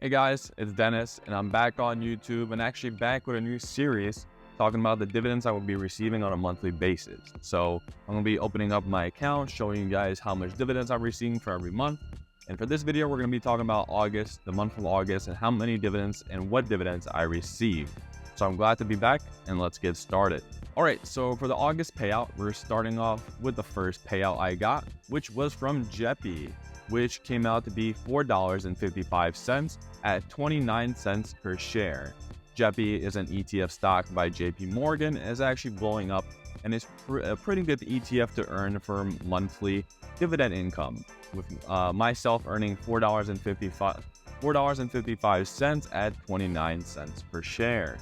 Hey guys, it's Dennis, and I'm back on YouTube and actually back with a new series talking about the dividends I will be receiving on a monthly basis. So I'm going to be opening up my account, showing you guys how much dividends I'm receiving for every month. And for this video, we're going to be talking about August, the month of August, and how many dividends and what dividends I received. So I'm glad to be back, and let's get started. All right, so for the August payout, we're starting off with the first payout I got, which was from Jeppy, which came out to be $4.55 at 29 cents per share. Jeppy is an ETF stock by JP Morgan and is actually blowing up, and it's a pretty good ETF to earn for monthly dividend income, with myself earning $4.55 at 29 cents per share.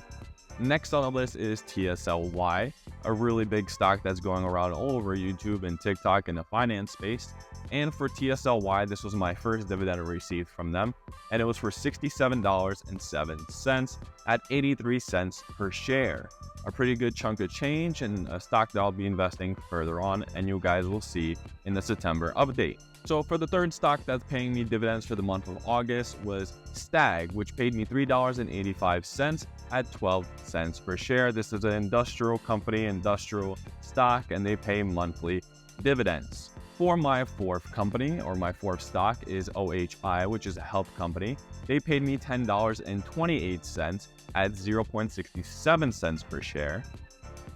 Next on the list is TSLY, a really big stock that's going around all over YouTube and TikTok in the finance space. And for TSLY, this was my first dividend I received from them, and it was for $67.07 at 83 cents per share. A pretty good chunk of change, and a stock that I'll be investing further on, and you guys will see in the September update. So for the third stock that's paying me dividends for the month of August was Stag, which paid me $3.85 at 12 cents per share. This is an industrial company, industrial stock, and they pay monthly dividends. For my fourth company, or my fourth stock, is OHI, which is a health company. They paid me $10.28 at 0.67 cents per share,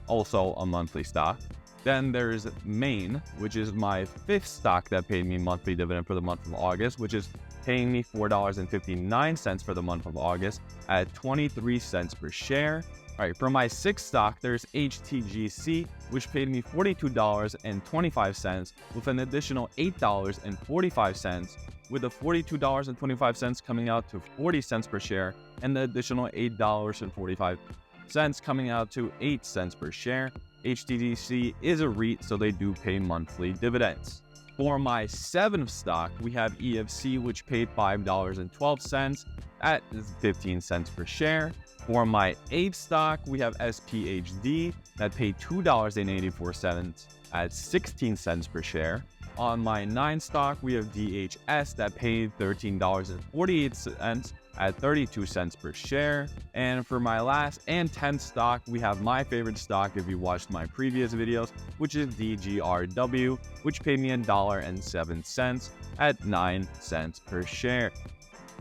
also a monthly stock. Then there's Maine, which is my fifth stock that paid me monthly dividend for the month of August, which is paying me $4.59 for the month of August at 23 cents per share. All right, for my sixth stock, there's HTGC, which paid me $42.25 with an additional $8.45, with the $42.25 coming out to 40 cents per share, and the additional $8.45 coming out to 8 cents per share. HTGC is a REIT, so they do pay monthly dividends. For my seventh stock, we have EFC, which paid $5.12 at 15 cents per share. For my eighth stock, we have SPHD that paid $2.84 at 16 cents per share. On my ninth stock, we have DHS that paid $13.48 at 32 cents per share. And for my last and 10th stock, we have my favorite stock if you watched my previous videos, which is DGRW, which paid me $1.07 at 9 cents per share,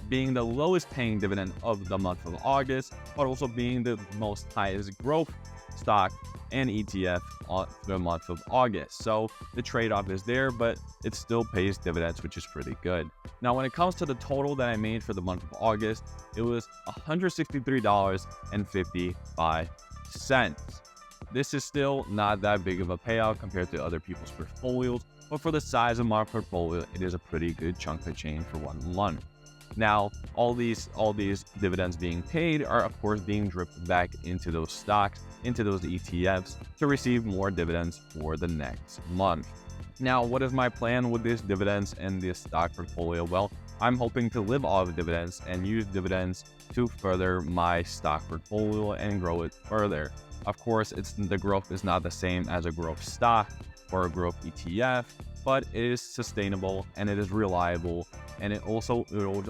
being the lowest paying dividend of the month of August, but also being the most highest growth stock and ETF on the month of August. So the trade-off is there, but it still pays dividends, which is pretty good. Now, when it comes to the total that I made for the month of August, it was $163.55. This is still not that big of a payout compared to other people's portfolios, but for the size of my portfolio, it is a pretty good chunk of change for 1 month. Now, all these dividends being paid are, of course, being dripped back into those stocks, into those ETFs, to receive more dividends for the next month. Now, what is my plan with these dividends and this stock portfolio? Well, I'm hoping to live off of dividends and use dividends to further my stock portfolio and grow it further. Of course, the growth is not the same as a growth stock or a growth ETF, but it is sustainable and it is reliable, and it will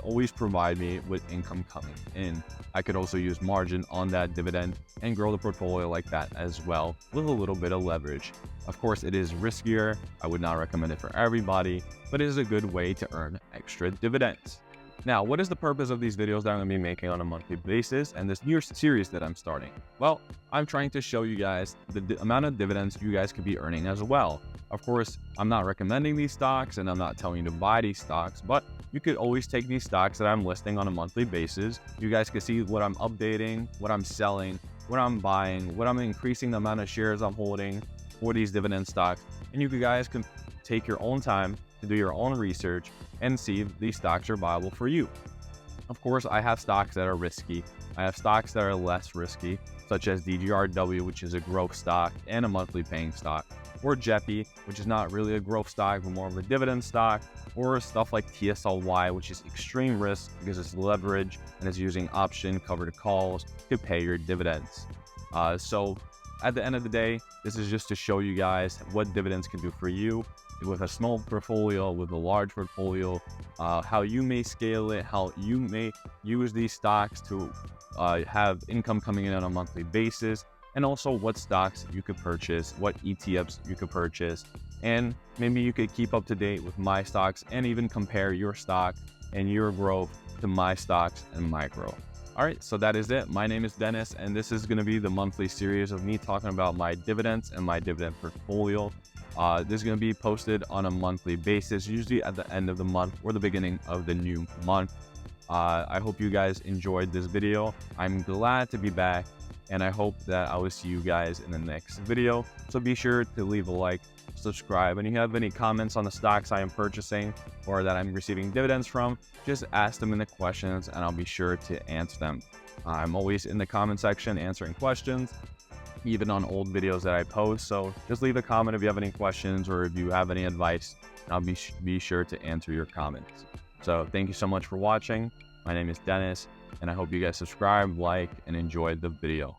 always provide me with income coming in. I could also use margin on that dividend and grow the portfolio like that as well, with a little bit of leverage. Of course, it is riskier. I would not recommend it for everybody, but it is a good way to earn extra dividends. Now, what is the purpose of these videos that I'm going to be making on a monthly basis and this new series that I'm starting? Well, I'm trying to show you guys the amount of dividends you guys could be earning as well. Of course, I'm not recommending these stocks and I'm not telling you to buy these stocks, but you could always take these stocks that I'm listing on a monthly basis. You guys can see what I'm updating, what I'm selling, what I'm buying, what I'm increasing the amount of shares I'm holding for these dividend stocks. And you guys can take your own time to do your own research and see if these stocks are viable for you. Of course, I have stocks that are risky. I have stocks that are less risky, such as DGRW, which is a growth stock and a monthly paying stock, or Jeppy, which is not really a growth stock, but more of a dividend stock, or stuff like TSLY, which is extreme risk because it's leverage and it's using option covered calls to pay your dividends. So at the end of the day, this is just to show you guys what dividends can do for you with a small portfolio, with a large portfolio, how you may scale it, how you may use these stocks to have income coming in on a monthly basis, and also what stocks you could purchase, what ETFs you could purchase, and maybe you could keep up to date with my stocks and even compare your stock and your growth to my stocks and my growth. All right, so that is it. My name is Dennis, and this is going to be the monthly series of me talking about my dividends and my dividend portfolio. This is going to be posted on a monthly basis, usually at the end of the month or the beginning of the new month. I hope you guys enjoyed this video. I'm glad to be back, and I hope that I will see you guys in the next video. So be sure to leave a like, subscribe, and if you have any comments on the stocks I am purchasing or that I'm receiving dividends from, just ask them in the questions and I'll be sure to answer them. I'm always in the comment section answering questions, even on old videos that I post. So just leave a comment if you have any questions or if you have any advice. I'll be sure to answer your comments. So thank you so much for watching. My name is Dennis, and I hope you guys subscribe, like, and enjoyed the video.